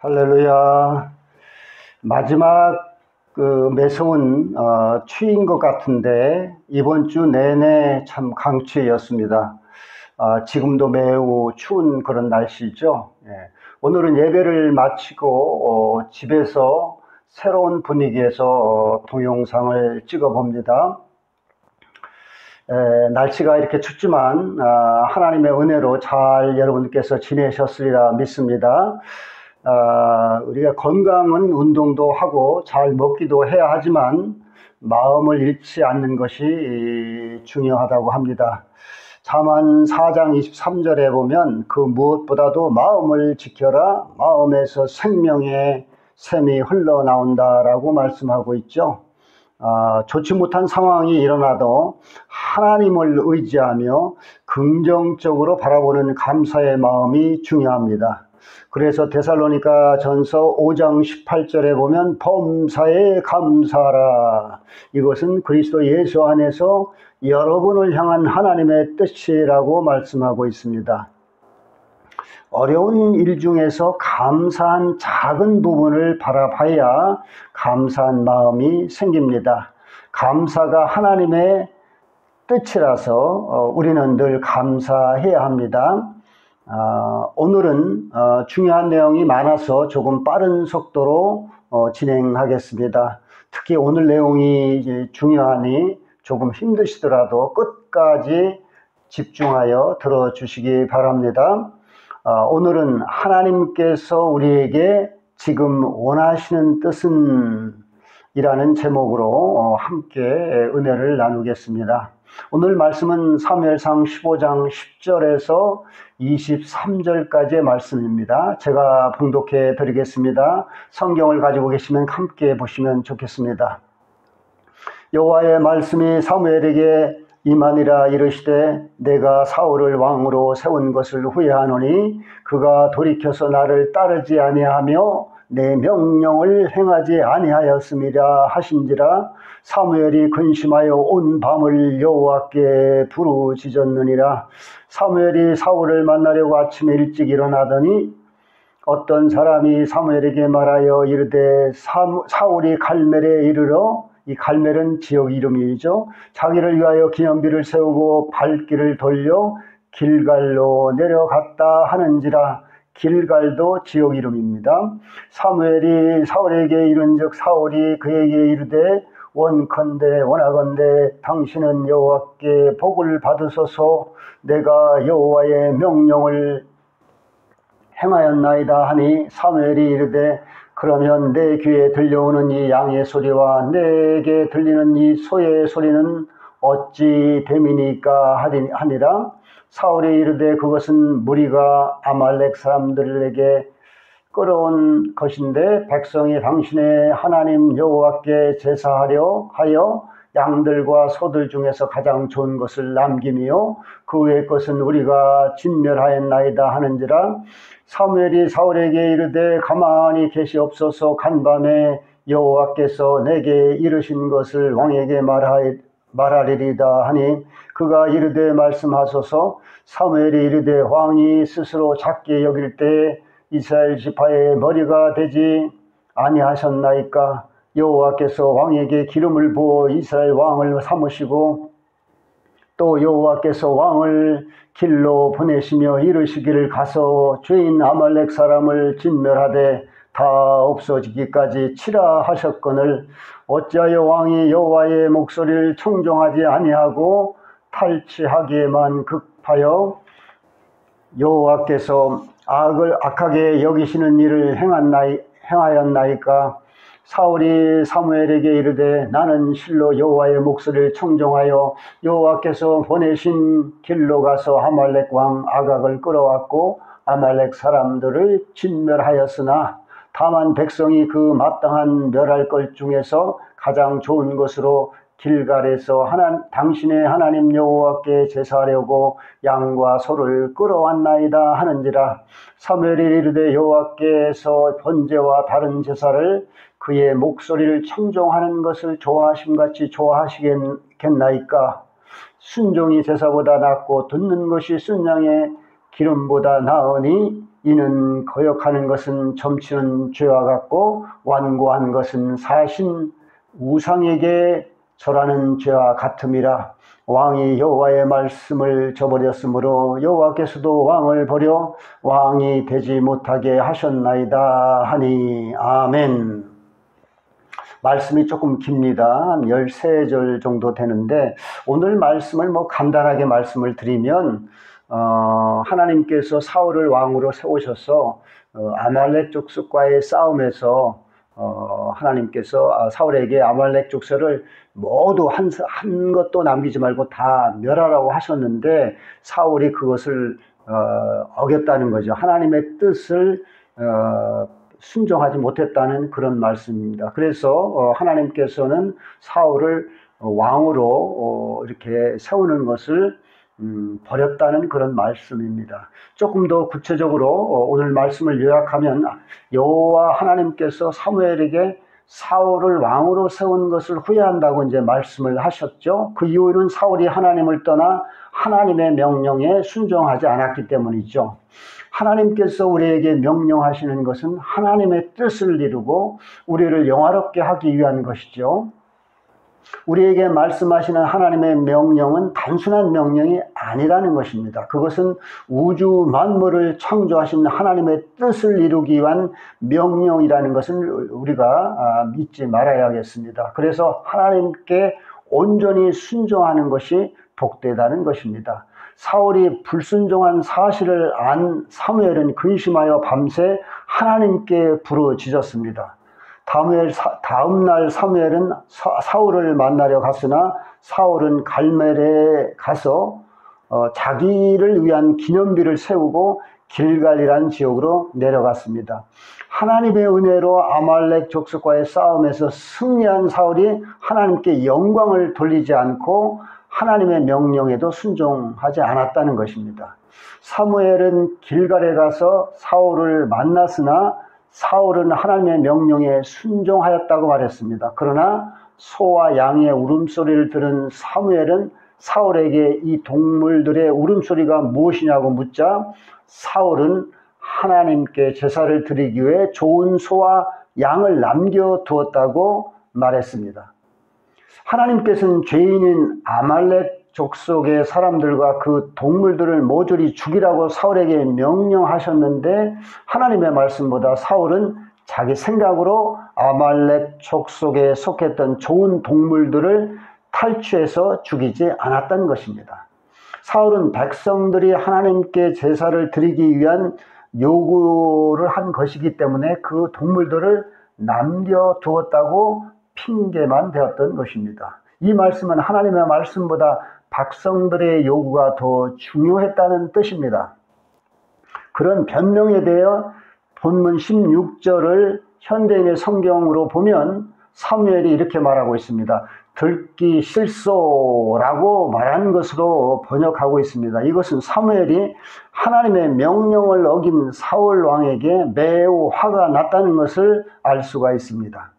할렐루야. 마지막 매서운 추위인 것 같은데 이번 주 내내 참 강추위였습니다. 지금도 매우 추운 그런 날씨죠. 예. 오늘은 예배를 마치고 집에서 새로운 분위기에서 동영상을 찍어 봅니다. 날씨가 이렇게 춥지만 하나님의 은혜로 잘 여러분께서 지내셨으리라 믿습니다. 우리가 건강은 운동도 하고 잘 먹기도 해야 하지만 마음을 잃지 않는 것이 중요하다고 합니다. 잠언 4장 23절에 보면 그 무엇보다도 마음을 지켜라, 마음에서 생명의 샘이 흘러나온다라고 말씀하고 있죠. 좋지 못한 상황이 일어나도 하나님을 의지하며 긍정적으로 바라보는 감사의 마음이 중요합니다. 그래서 데살로니가 전서 5장 18절에 보면 범사에 감사하라. 이것은 그리스도 예수 안에서 여러분을 향한 하나님의 뜻이라고 말씀하고 있습니다. 어려운 일 중에서 감사한 작은 부분을 바라봐야 감사한 마음이 생깁니다. 감사가 하나님의 뜻이라서 우리는 늘 감사해야 합니다. 오늘은 중요한 내용이 많아서 조금 빠른 속도로 진행하겠습니다. 특히 오늘 내용이 중요하니 조금 힘드시더라도 끝까지 집중하여 들어주시기 바랍니다. 오늘은 하나님께서 우리에게 지금 원하시는 뜻은 이라는 제목으로 함께 은혜를 나누겠습니다. 오늘 말씀은 사무엘상 15장 10절에서 23절까지의 말씀입니다. 제가 봉독해 드리겠습니다. 성경을 가지고 계시면 함께 보시면 좋겠습니다. 여호와의 말씀이 사무엘에게 임하니라. 이르시되 내가 사울을 왕으로 세운 것을 후회하노니 그가 돌이켜서 나를 따르지 아니하며 내 명령을 행하지 아니하였음이라 하신지라. 사무엘이 근심하여 온 밤을 여호와께 부르짖었느니라. 사무엘이 사울을 만나려고 아침에 일찍 일어나더니 어떤 사람이 사무엘에게 말하여 이르되 사울이 갈멜에 이르러, 이 갈멜은 지역 이름이죠, 자기를 위하여 기념비를 세우고 발길을 돌려 길갈로 내려갔다 하는지라. 길갈도 지역 이름입니다. 사무엘이 사울에게 이른즉 사울이 그에게 이르되 원하건대 당신은 여호와께 복을 받으소서. 내가 여호와의 명령을 행하였나이다 하니 하사무엘이 이르되 그러면 내 귀에 들려오는 이 양의 소리와 내게 들리는 이 소의 소리는 어찌 됨이니까 하니라. 사울이 이르되 그것은 무리가 아말렉 사람들에게 끌어온 것인데 백성이 당신의 하나님 여호와께 제사하려 하여 양들과 소들 중에서 가장 좋은 것을 남김이요 그 외의 것은 우리가 진멸하였나이다 하는지라. 사무엘이 사울에게 이르되 가만히 계시옵소서. 간밤에 여호와께서 내게 이르신 것을 왕에게 말하리이다 하니 그가 이르되 말씀하소서. 사무엘이 이르되 왕이 스스로 작게 여길 때 이스라엘 지파의 머리가 되지 아니하셨나이까. 여호와께서 왕에게 기름을 부어 이스라엘 왕을 삼으시고 또 여호와께서 왕을 길로 보내시며 이르시기를 가서 죄인 아말렉 사람을 진멸하되 다 없어지기까지 치라 하셨거늘 어찌하여 왕이 여호와의 목소리를 청종하지 아니하고 탈취하기에만 급하여 여호와께서 악하게 여기시는 일을 행하였나이까. 사울이 사무엘에게 이르되 나는 실로 여호와의 목소리를 청종하여 여호와께서 보내신 길로 가서 아말렉 왕 아각을 끌어왔고 아말렉 사람들을 진멸하였으나 다만 백성이 그 마땅한 멸할 것 중에서 가장 좋은 것으로 길갈에서 당신의 하나님 여호와께 제사하려고 양과 소를 끌어왔나이다 하는지라. 사무엘이 이르되 여호와께서 번제와 다른 제사를 그의 목소리를 청종하는 것을 좋아하심같이 좋아하시겠나이까. 순종이 제사보다 낫고 듣는 것이 순양의 기름보다 나으니 이는 거역하는 것은 점치는 죄와 같고 완고한 것은 사신 우상에게 절하는 죄와 같음이라. 왕이 여호와의 말씀을 저버렸으므로 여호와께서도 왕을 버려 왕이 되지 못하게 하셨나이다 하니. 아멘. 말씀이 조금 깁니다. 한 13절 정도 되는데, 오늘 말씀을 간단하게 말씀을 드리면, 하나님께서 사울을 왕으로 세우셔서 아말렉 족속과의 싸움에서 하나님께서 사울에게 아말렉 족속을 모두 한 것도 남기지 말고 다 멸하라고 하셨는데, 사울이 그것을 어겼다는 거죠. 하나님의 뜻을 순종하지 못했다는 그런 말씀입니다. 그래서 하나님께서는 사울을 왕으로 이렇게 세우는 것을 버렸다는 그런 말씀입니다. 조금 더 구체적으로 오늘 말씀을 요약하면, 여호와 하나님께서 사무엘에게 사울을 왕으로 세운 것을 후회한다고 이제 말씀을 하셨죠. 그 이유는 사울이 하나님을 떠나 하나님의 명령에 순종하지 않았기 때문이죠. 하나님께서 우리에게 명령하시는 것은 하나님의 뜻을 이루고 우리를 영화롭게 하기 위한 것이죠. 우리에게 말씀하시는 하나님의 명령은 단순한 명령이 아니라는 것입니다. 그것은 우주 만물을 창조하신 하나님의 뜻을 이루기 위한 명령이라는 것을 우리가 믿지 말아야겠습니다. 그래서 하나님께 온전히 순종하는 것이 복되다는 것입니다. 사울이 불순종한 사실을 안 사무엘은 근심하여 밤새 하나님께 부르짖었습니다. 다음날 사무엘은 사울을 만나려 갔으나 사울은 갈멜에 가서 자기를 위한 기념비를 세우고 길갈이라는 지역으로 내려갔습니다. 하나님의 은혜로 아말렉 족속과의 싸움에서 승리한 사울이 하나님께 영광을 돌리지 않고 하나님의 명령에도 순종하지 않았다는 것입니다. 사무엘은 길갈에 가서 사울을 만났으나 사울은 하나님의 명령에 순종하였다고 말했습니다. 그러나 소와 양의 울음소리를 들은 사무엘은 사울에게 이 동물들의 울음소리가 무엇이냐고 묻자, 사울은 하나님께 제사를 드리기 위해 좋은 소와 양을 남겨두었다고 말했습니다. 하나님께서는 죄인인 아말렉 족속의 사람들과 그 동물들을 모조리 죽이라고 사울에게 명령하셨는데, 하나님의 말씀보다 사울은 자기 생각으로 아말렉 족속에 속했던 좋은 동물들을 탈취해서 죽이지 않았다는 것입니다. 사울은 백성들이 하나님께 제사를 드리기 위한 요구를 한 것이기 때문에 그 동물들을 남겨두었다고 핑계만 되었던 것입니다. 이 말씀은 하나님의 말씀보다 백성들의 요구가 더 중요했다는 뜻입니다. 그런 변명에 대해 본문 16절을 현대인의 성경으로 보면 사무엘이 이렇게 말하고 있습니다. 듣기 싫소라고 말한 것으로 번역하고 있습니다. 이것은 사무엘이 하나님의 명령을 어긴 사울 왕에게 매우 화가 났다는 것을 알 수가 있습니다.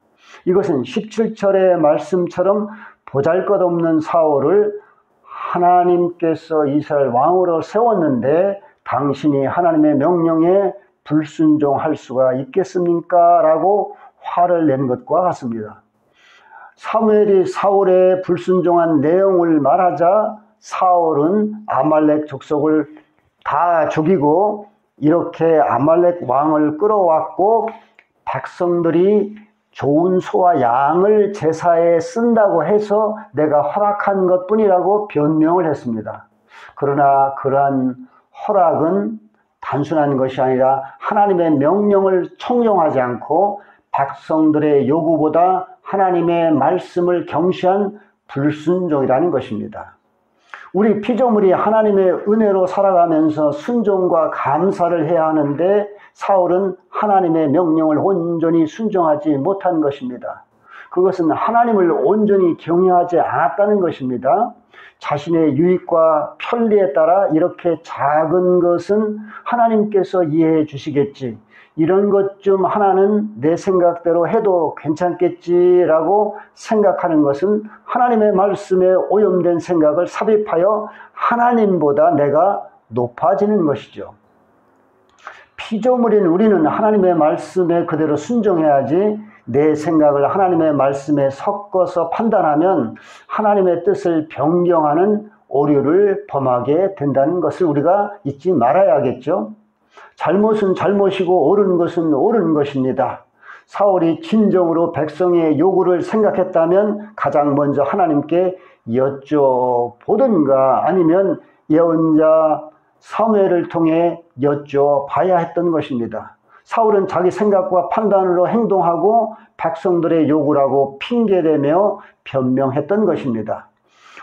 이것은 17절의 말씀처럼 보잘것없는 사울을 하나님께서 이스라엘 왕으로 세웠는데 당신이 하나님의 명령에 불순종할 수가 있겠습니까? 라고 화를 낸 것과 같습니다. 사무엘이 사울의 불순종한 내용을 말하자 사울은 아말렉 족속을 다 죽이고 이렇게 아말렉 왕을 끌어왔고 백성들이 좋은 소와 양을 제사에 쓴다고 해서 내가 허락한 것뿐이라고 변명을 했습니다. 그러나 그러한 허락은 단순한 것이 아니라 하나님의 명령을 청종하지 않고 백성들의 요구보다 하나님의 말씀을 경시한 불순종이라는 것입니다. 우리 피조물이 하나님의 은혜로 살아가면서 순종과 감사를 해야 하는데 사울은 하나님의 명령을 온전히 순종하지 못한 것입니다. 그것은 하나님을 온전히 경외하지 않았다는 것입니다. 자신의 유익과 편리에 따라 이렇게 작은 것은 하나님께서 이해해 주시겠지, 이런 것 좀 하나는 내 생각대로 해도 괜찮겠지라고 생각하는 것은 하나님의 말씀에 오염된 생각을 삽입하여 하나님보다 내가 높아지는 것이죠. 피조물인 우리는 하나님의 말씀에 그대로 순종해야지, 내 생각을 하나님의 말씀에 섞어서 판단하면 하나님의 뜻을 변경하는 오류를 범하게 된다는 것을 우리가 잊지 말아야겠죠. 잘못은 잘못이고 옳은 것은 옳은 것입니다. 사울이 진정으로 백성의 요구를 생각했다면 가장 먼저 하나님께 여쭤보든가 아니면 예언자 사무엘을 통해 여쭤봐야 했던 것입니다. 사울은 자기 생각과 판단으로 행동하고 백성들의 요구라고 핑계대며 변명했던 것입니다.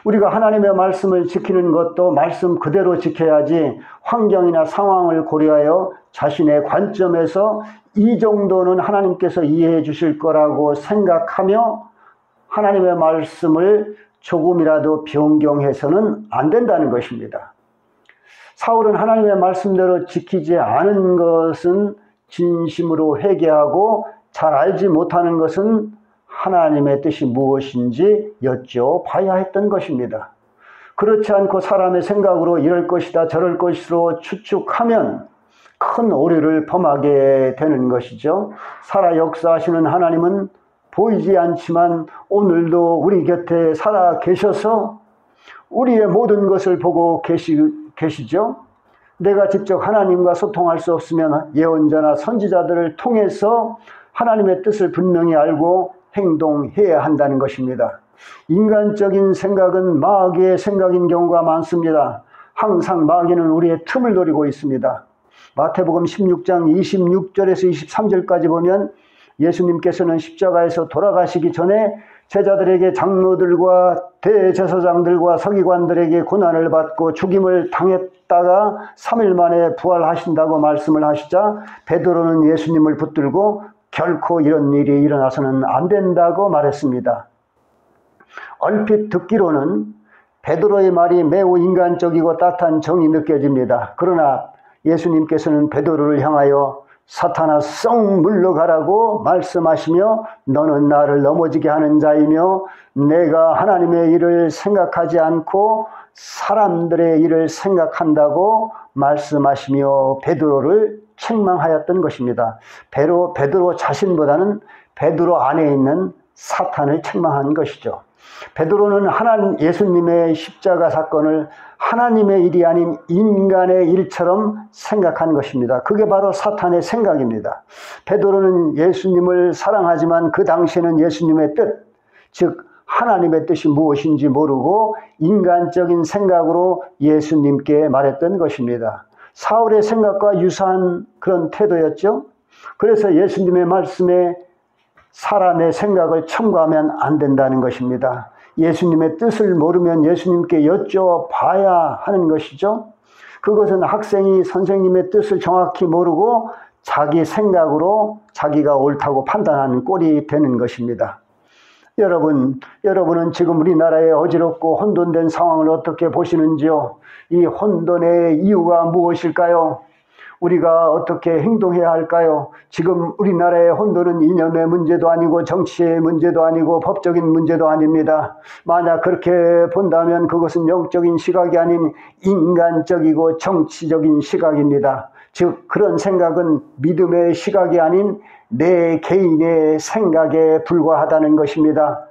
우리가 하나님의 말씀을 지키는 것도 말씀 그대로 지켜야지, 환경이나 상황을 고려하여 자신의 관점에서 이 정도는 하나님께서 이해해 주실 거라고 생각하며 하나님의 말씀을 조금이라도 변경해서는 안 된다는 것입니다. 사울은 하나님의 말씀대로 지키지 않은 것은 진심으로 회개하고 잘 알지 못하는 것은 하나님의 뜻이 무엇인지 여쭤봐야 했던 것입니다. 그렇지 않고 사람의 생각으로 이럴 것이다 저럴 것으로 추측하면 큰 오류를 범하게 되는 것이죠. 살아 역사하시는 하나님은 보이지 않지만 오늘도 우리 곁에 살아 계셔서 우리의 모든 것을 보고 계시죠. 내가 직접 하나님과 소통할 수 없으면 예언자나 선지자들을 통해서 하나님의 뜻을 분명히 알고 행동해야 한다는 것입니다. 인간적인 생각은 마귀의 생각인 경우가 많습니다. 항상 마귀는 우리의 틈을 노리고 있습니다. 마태복음 16장 26절에서 23절까지 보면 예수님께서는 십자가에서 돌아가시기 전에 제자들에게 장로들과 대제사장들과 서기관들에게 고난을 받고 죽임을 당했다가 3일 만에 부활하신다고 말씀을 하시자 베드로는 예수님을 붙들고 결코 이런 일이 일어나서는 안 된다고 말했습니다. 얼핏 듣기로는 베드로의 말이 매우 인간적이고 따뜻한 정이 느껴집니다. 그러나 예수님께서는 베드로를 향하여 사탄아 썩 물러가라고 말씀하시며 너는 나를 넘어지게 하는 자이며 내가 하나님의 일을 생각하지 않고 사람들의 일을 생각한다고 말씀하시며 베드로를 책망하였던 것입니다. 베드로 자신보다는 베드로 안에 있는 사탄을 책망한 것이죠. 베드로는 예수님의 십자가 사건을 하나님의 일이 아닌 인간의 일처럼 생각한 것입니다. 그게 바로 사탄의 생각입니다. 베드로는 예수님을 사랑하지만 그 당시에는 예수님의 뜻, 즉 하나님의 뜻이 무엇인지 모르고 인간적인 생각으로 예수님께 말했던 것입니다. 사울의 생각과 유사한 그런 태도였죠. 그래서 예수님의 말씀에 사람의 생각을 첨가하면 안 된다는 것입니다. 예수님의 뜻을 모르면 예수님께 여쭤봐야 하는 것이죠. 그것은 학생이 선생님의 뜻을 정확히 모르고 자기 생각으로 자기가 옳다고 판단하는 꼴이 되는 것입니다. 여러분은 지금 우리나라의 어지럽고 혼돈된 상황을 어떻게 보시는지요? 이 혼돈의 이유가 무엇일까요? 우리가 어떻게 행동해야 할까요? 지금 우리나라의 혼돈은 이념의 문제도 아니고 정치의 문제도 아니고 법적인 문제도 아닙니다. 만약 그렇게 본다면 그것은 영적인 시각이 아닌 인간적이고 정치적인 시각입니다. 즉 그런 생각은 믿음의 시각이 아닌 내 개인의 생각에 불과하다는 것입니다.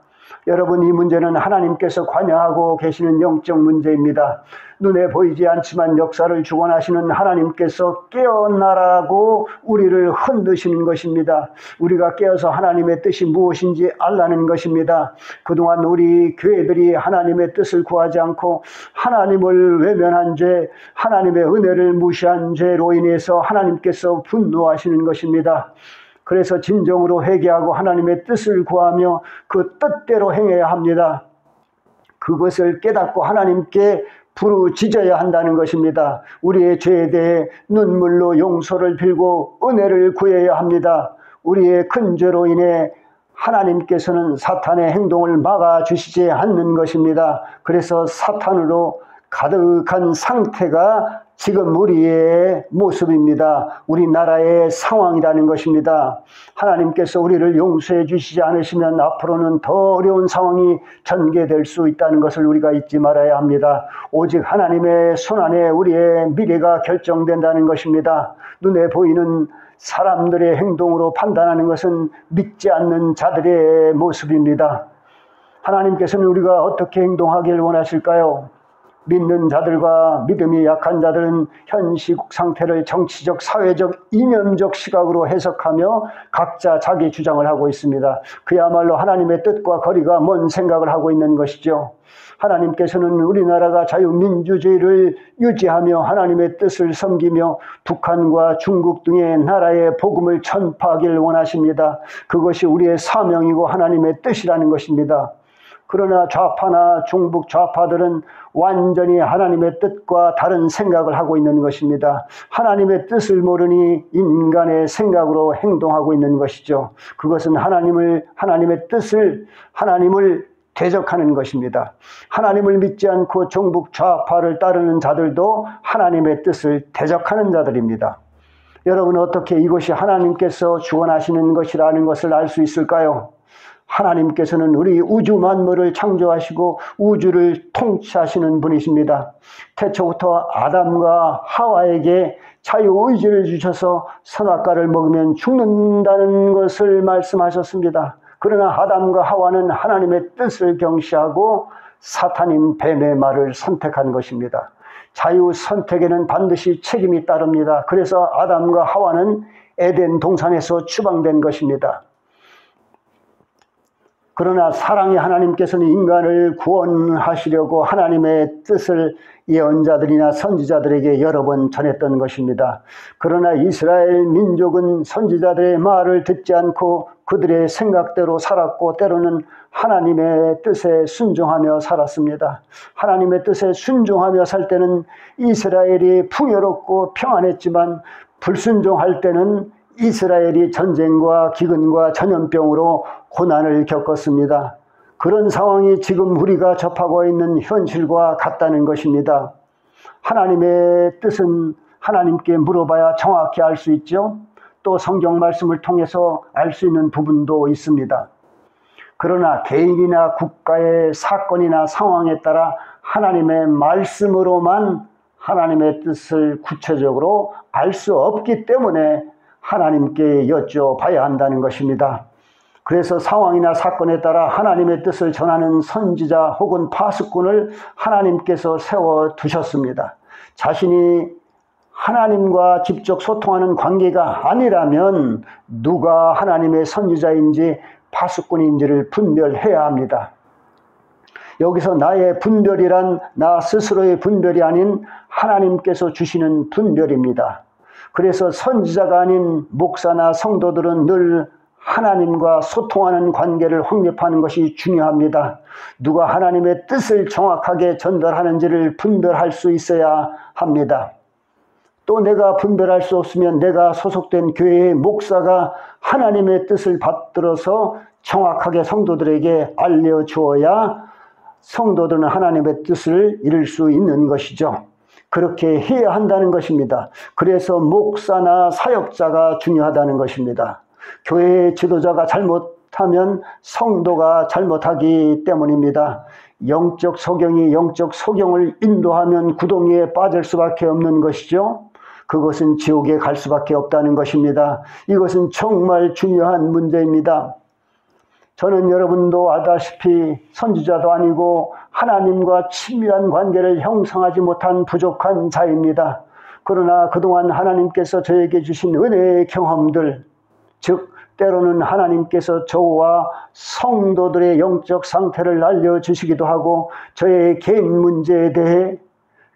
여러분, 이 문제는 하나님께서 관여하고 계시는 영적 문제입니다. 눈에 보이지 않지만 역사를 주관하시는 하나님께서 깨어나라고 우리를 흔드시는 것입니다. 우리가 깨어서 하나님의 뜻이 무엇인지 알라는 것입니다. 그동안 우리 교회들이 하나님의 뜻을 구하지 않고 하나님을 외면한 죄, 하나님의 은혜를 무시한 죄로 인해서 하나님께서 분노하시는 것입니다. 그래서 진정으로 회개하고 하나님의 뜻을 구하며 그 뜻대로 행해야 합니다. 그것을 깨닫고 하나님께 부르짖어야 한다는 것입니다. 우리의 죄에 대해 눈물로 용서를 빌고 은혜를 구해야 합니다. 우리의 큰 죄로 인해 하나님께서는 사탄의 행동을 막아주시지 않는 것입니다. 그래서 사탄으로 가득한 상태가 지금 우리의 모습입니다. 우리나라의 상황이라는 것입니다. 하나님께서 우리를 용서해 주시지 않으시면 앞으로는 더 어려운 상황이 전개될 수 있다는 것을 우리가 잊지 말아야 합니다. 오직 하나님의 손안에 우리의 미래가 결정된다는 것입니다. 눈에 보이는 사람들의 행동으로 판단하는 것은 믿지 않는 자들의 모습입니다. 하나님께서는 우리가 어떻게 행동하길 원하실까요? 믿는 자들과 믿음이 약한 자들은 현 시국 상태를 정치적, 사회적, 이념적 시각으로 해석하며 각자 자기 주장을 하고 있습니다. 그야말로 하나님의 뜻과 거리가 먼 생각을 하고 있는 것이죠. 하나님께서는 우리나라가 자유민주주의를 유지하며 하나님의 뜻을 섬기며 북한과 중국 등의 나라의 복음을 전파하길 원하십니다. 그것이 우리의 사명이고 하나님의 뜻이라는 것입니다. 그러나 좌파나 중북 좌파들은 완전히 하나님의 뜻과 다른 생각을 하고 있는 것입니다. 하나님의 뜻을 모르니 인간의 생각으로 행동하고 있는 것이죠. 그것은 하나님의 뜻을, 하나님을 대적하는 것입니다. 하나님을 믿지 않고 중북 좌파를 따르는 자들도 하나님의 뜻을 대적하는 자들입니다. 여러분, 어떻게 이것이 하나님께서 주관하시는 것이라는 것을 알 수 있을까요? 하나님께서는 우리 우주 만물을 창조하시고 우주를 통치하시는 분이십니다. 태초부터 아담과 하와에게 자유의지를 주셔서 선악과를 먹으면 죽는다는 것을 말씀하셨습니다. 그러나 아담과 하와는 하나님의 뜻을 경시하고 사탄인 뱀의 말을 선택한 것입니다. 자유 선택에는 반드시 책임이 따릅니다. 그래서 아담과 하와는 에덴 동산에서 추방된 것입니다. 그러나 사랑의 하나님께서는 인간을 구원하시려고 하나님의 뜻을 예언자들이나 선지자들에게 여러 번 전했던 것입니다. 그러나 이스라엘 민족은 선지자들의 말을 듣지 않고 그들의 생각대로 살았고 때로는 하나님의 뜻에 순종하며 살았습니다. 하나님의 뜻에 순종하며 살 때는 이스라엘이 풍요롭고 평안했지만 불순종할 때는 이스라엘이 전쟁과 기근과 전염병으로 고난을 겪었습니다. 그런 상황이 지금 우리가 접하고 있는 현실과 같다는 것입니다. 하나님의 뜻은 하나님께 물어봐야 정확히 알 수 있죠. 또 성경 말씀을 통해서 알 수 있는 부분도 있습니다. 그러나 개인이나 국가의 사건이나 상황에 따라 하나님의 말씀으로만 하나님의 뜻을 구체적으로 알 수 없기 때문에 하나님께 여쭤봐야 한다는 것입니다. 그래서 상황이나 사건에 따라 하나님의 뜻을 전하는 선지자 혹은 파수꾼을 하나님께서 세워두셨습니다. 자신이 하나님과 직접 소통하는 관계가 아니라면 누가 하나님의 선지자인지 파수꾼인지를 분별해야 합니다. 여기서 나의 분별이란 나 스스로의 분별이 아닌 하나님께서 주시는 분별입니다. 그래서 선지자가 아닌 목사나 성도들은 늘 하나님과 소통하는 관계를 확립하는 것이 중요합니다. 누가 하나님의 뜻을 정확하게 전달하는지를 분별할 수 있어야 합니다. 또 내가 분별할 수 없으면 내가 소속된 교회의 목사가 하나님의 뜻을 받들어서 정확하게 성도들에게 알려주어야 성도들은 하나님의 뜻을 이룰 수 있는 것이죠. 그렇게 해야 한다는 것입니다. 그래서 목사나 사역자가 중요하다는 것입니다. 교회의 지도자가 잘못하면 성도가 잘못하기 때문입니다. 영적 소경이 영적 소경을 인도하면 구덩이에 빠질 수밖에 없는 것이죠. 그것은 지옥에 갈 수밖에 없다는 것입니다. 이것은 정말 중요한 문제입니다. 저는 여러분도 알다시피 선지자도 아니고 하나님과 친밀한 관계를 형성하지 못한 부족한 자입니다. 그러나 그동안 하나님께서 저에게 주신 은혜의 경험들, 즉 때로는 하나님께서 저와 성도들의 영적 상태를 알려주시기도 하고 저의 개인 문제에 대해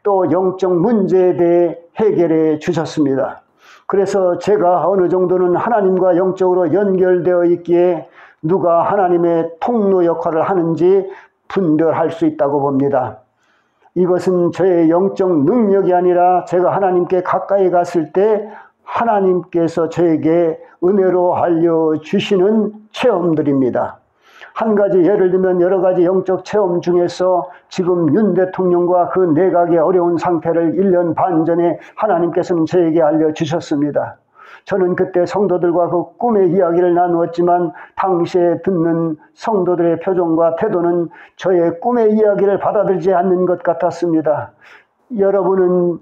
또 영적 문제에 대해 해결해 주셨습니다. 그래서 제가 어느 정도는 하나님과 영적으로 연결되어 있기에 누가 하나님의 통로 역할을 하는지 분별할 수 있다고 봅니다. 이것은 저의 영적 능력이 아니라 제가 하나님께 가까이 갔을 때 하나님께서 저에게 은혜로 알려주시는 체험들입니다. 한 가지 예를 들면 여러 가지 영적 체험 중에서 지금 윤 대통령과 그 내각의 어려운 상태를 1년 반 전에 하나님께서는 저에게 알려주셨습니다. 저는 그때 성도들과 그 꿈의 이야기를 나누었지만 당시에 듣는 성도들의 표정과 태도는 저의 꿈의 이야기를 받아들이지 않는 것 같았습니다. 여러분은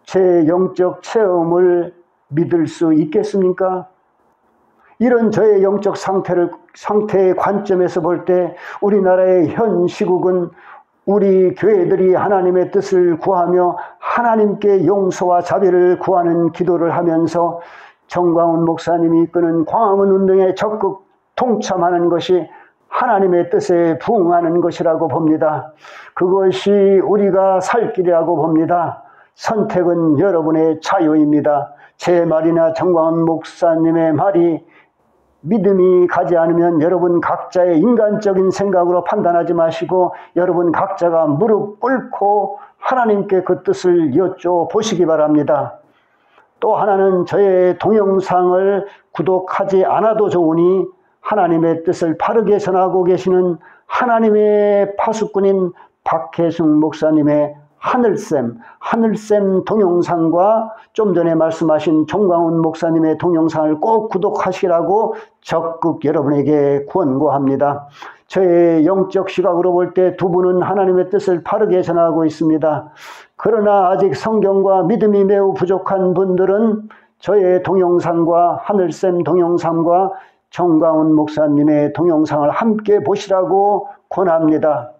제 영적 체험을 믿을 수 있겠습니까? 이런 저의 영적 상태의 관점에서 볼 때 우리나라의 현 시국은 우리 교회들이 하나님의 뜻을 구하며 하나님께 용서와 자비를 구하는 기도를 하면서 정광훈 목사님이 이끄는 광화문 운동에 적극 동참하는 것이 하나님의 뜻에 부응하는 것이라고 봅니다. 그것이 우리가 살 길이라고 봅니다. 선택은 여러분의 자유입니다. 제 말이나 정광훈 목사님의 말이 믿음이 가지 않으면 여러분 각자의 인간적인 생각으로 판단하지 마시고 여러분 각자가 무릎 꿇고 하나님께 그 뜻을 여쭤보시기 바랍니다. 또 하나는 저의 동영상을 구독하지 않아도 좋으니 하나님의 뜻을 바르게 전하고 계시는 하나님의 파수꾼인 박혜숙 목사님의 하늘샘 동영상과 좀 전에 말씀하신 정광훈 목사님의 동영상을 꼭 구독하시라고 적극 여러분에게 권고합니다. 저의 영적 시각으로 볼 때 두 분은 하나님의 뜻을 바르게 전하고 있습니다. 그러나 아직 성경과 믿음이 매우 부족한 분들은 저의 동영상과 하늘샘 동영상과 정광훈 목사님의 동영상을 함께 보시라고 권합니다.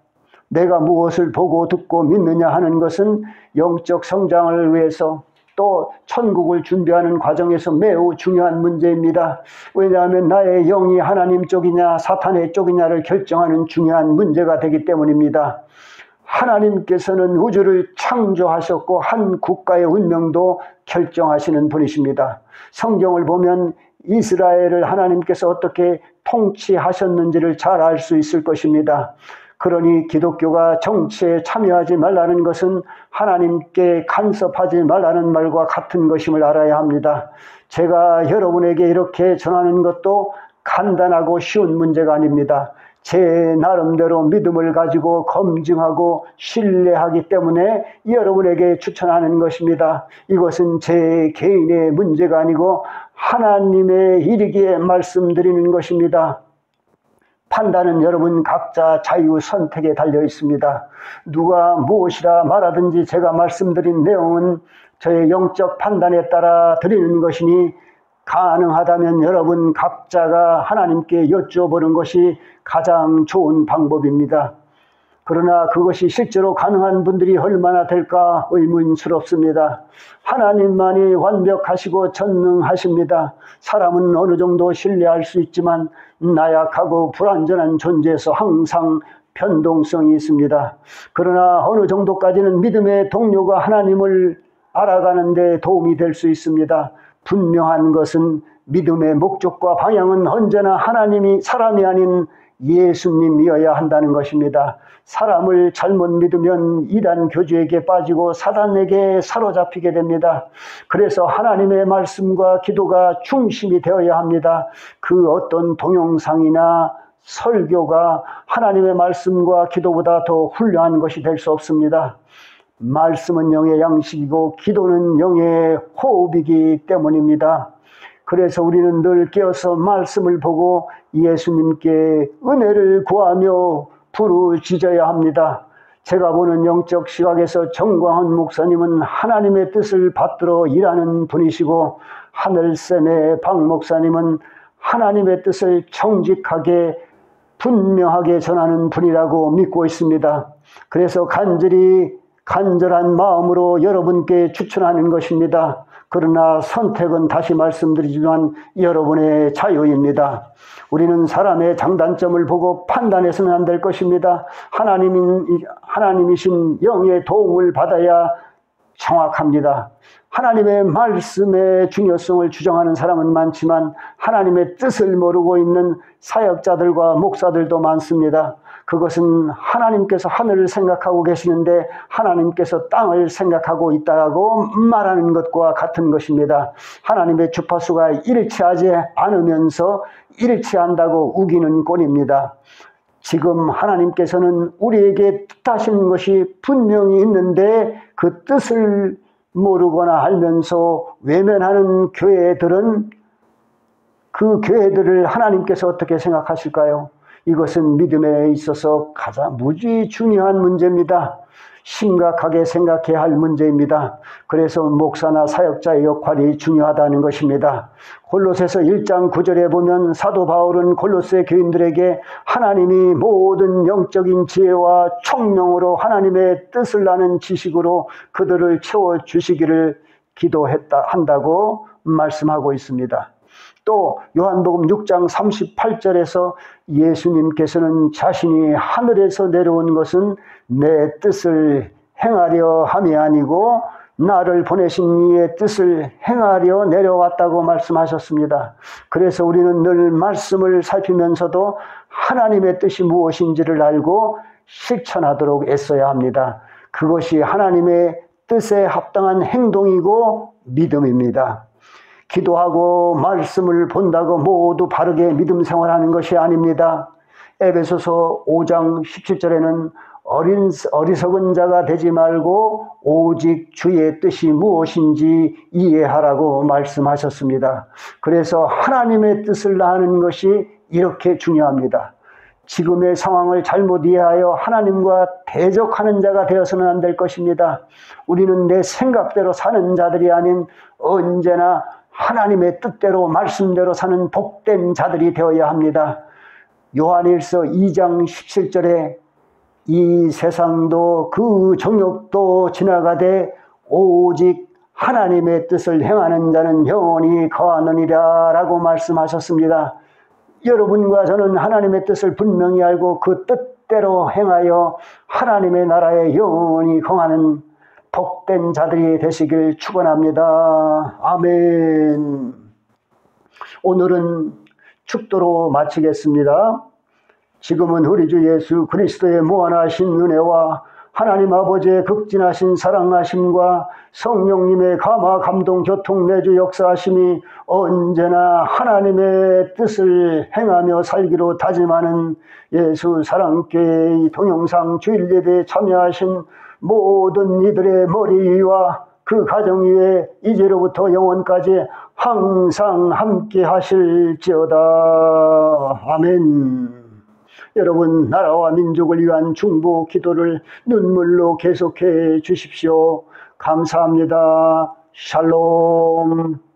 내가 무엇을 보고 듣고 믿느냐 하는 것은 영적 성장을 위해서 또 천국을 준비하는 과정에서 매우 중요한 문제입니다. 왜냐하면 나의 영이 하나님 쪽이냐 사탄의 쪽이냐를 결정하는 중요한 문제가 되기 때문입니다. 하나님께서는 우주를 창조하셨고 한 국가의 운명도 결정하시는 분이십니다. 성경을 보면 이스라엘을 하나님께서 어떻게 통치하셨는지를 잘 알 수 있을 것입니다. 그러니 기독교가 정치에 참여하지 말라는 것은 하나님께 간섭하지 말라는 말과 같은 것임을 알아야 합니다. 제가 여러분에게 이렇게 전하는 것도 간단하고 쉬운 문제가 아닙니다. 제 나름대로 믿음을 가지고 검증하고 신뢰하기 때문에 여러분에게 추천하는 것입니다. 이것은 제 개인의 문제가 아니고 하나님의 일이기에 말씀드리는 것입니다. 판단은 여러분 각자 자유 선택에 달려 있습니다. 누가 무엇이라 말하든지 제가 말씀드린 내용은 저의 영적 판단에 따라 드리는 것이니 가능하다면 여러분 각자가 하나님께 여쭤보는 것이 가장 좋은 방법입니다. 그러나 그것이 실제로 가능한 분들이 얼마나 될까 의문스럽습니다. 하나님만이 완벽하시고 전능하십니다. 사람은 어느 정도 신뢰할 수 있지만 나약하고 불완전한 존재에서 항상 변동성이 있습니다. 그러나 어느 정도까지는 믿음의 동료가 하나님을 알아가는 데 도움이 될 수 있습니다. 분명한 것은 믿음의 목적과 방향은 언제나 하나님이 사람이 아닌 예수님이어야 한다는 것입니다. 사람을 잘못 믿으면 이단 교주에게 빠지고 사단에게 사로잡히게 됩니다. 그래서 하나님의 말씀과 기도가 중심이 되어야 합니다. 그 어떤 동영상이나 설교가 하나님의 말씀과 기도보다 더 훌륭한 것이 될 수 없습니다. 말씀은 영의 양식이고 기도는 영의 호흡이기 때문입니다. 그래서 우리는 늘 깨어서 말씀을 보고 예수님께 은혜를 구하며 부르짖어야 합니다. 제가 보는 영적 시각에서 정광훈 목사님은 하나님의 뜻을 받들어 일하는 분이시고 하늘샘의 박 목사님은 하나님의 뜻을 정직하게 분명하게 전하는 분이라고 믿고 있습니다. 그래서 간절한 마음으로 여러분께 추천하는 것입니다. 그러나 선택은 다시 말씀드리지만 여러분의 자유입니다. 우리는 사람의 장단점을 보고 판단해서는 안 될 것입니다. 하나님이신 영의 도움을 받아야 정확합니다. 하나님의 말씀의 중요성을 주장하는 사람은 많지만 하나님의 뜻을 모르고 있는 사역자들과 목사들도 많습니다. 그것은 하나님께서 하늘을 생각하고 계시는데 하나님께서 땅을 생각하고 있다고 말하는 것과 같은 것입니다. 하나님의 주파수가 일치하지 않으면서 일치한다고 우기는 꼴입니다. 지금 하나님께서는 우리에게 뜻하시는 것이 분명히 있는데 그 뜻을 모르거나 알면서 외면하는 교회들은 그 교회들을 하나님께서 어떻게 생각하실까요? 이것은 믿음에 있어서 가장 무지 중요한 문제입니다. 심각하게 생각해야 할 문제입니다. 그래서 목사나 사역자의 역할이 중요하다는 것입니다. 골로새서 1장 9절에 보면 사도 바울은 골로새 교인들에게 하나님이 모든 영적인 지혜와 총명으로 하나님의 뜻을 아는 지식으로 그들을 채워주시기를 한다고 말씀하고 있습니다. 또 요한복음 6장 38절에서 예수님께서는 자신이 하늘에서 내려온 것은 내 뜻을 행하려 함이 아니고 나를 보내신 이의 뜻을 행하려 내려왔다고 말씀하셨습니다. 그래서 우리는 늘 말씀을 살피면서도 하나님의 뜻이 무엇인지를 알고 실천하도록 애써야 합니다. 그것이 하나님의 뜻에 합당한 행동이고 믿음입니다. 기도하고 말씀을 본다고 모두 바르게 믿음 생활하는 것이 아닙니다. 에베소서 5장 17절에는 어리석은 자가 되지 말고 오직 주의 뜻이 무엇인지 이해하라고 말씀하셨습니다. 그래서 하나님의 뜻을 아는 것이 이렇게 중요합니다. 지금의 상황을 잘못 이해하여 하나님과 대적하는 자가 되어서는 안 될 것입니다. 우리는 내 생각대로 사는 자들이 아닌 언제나 하나님의 뜻대로 말씀대로 사는 복된 자들이 되어야 합니다. 요한일서 2장 17절에 이 세상도 그 정욕도 지나가되 오직 하나님의 뜻을 행하는 자는 영원히 거하느니라 라고 말씀하셨습니다. 여러분과 저는 하나님의 뜻을 분명히 알고 그 뜻대로 행하여 하나님의 나라에 영원히 거하는 복된 자들이 되시길 축원합니다. 아멘. 오늘은 축도로 마치겠습니다. 지금은 우리 주 예수 그리스도의 무한하신 은혜와 하나님 아버지의 극진하신 사랑하심과 성령님의 감화 감동 교통 내주 역사하심이 언제나 하나님의 뜻을 행하며 살기로 다짐하는 예수 사랑교회의 동영상 주일 예배에 참여하신 모든 이들의 머리 위와 그 가정 위에 이제로부터 영원까지 항상 함께 하실지어다. 아멘. 여러분, 나라와 민족을 위한 중보 기도를 눈물로 계속해 주십시오. 감사합니다. 샬롬.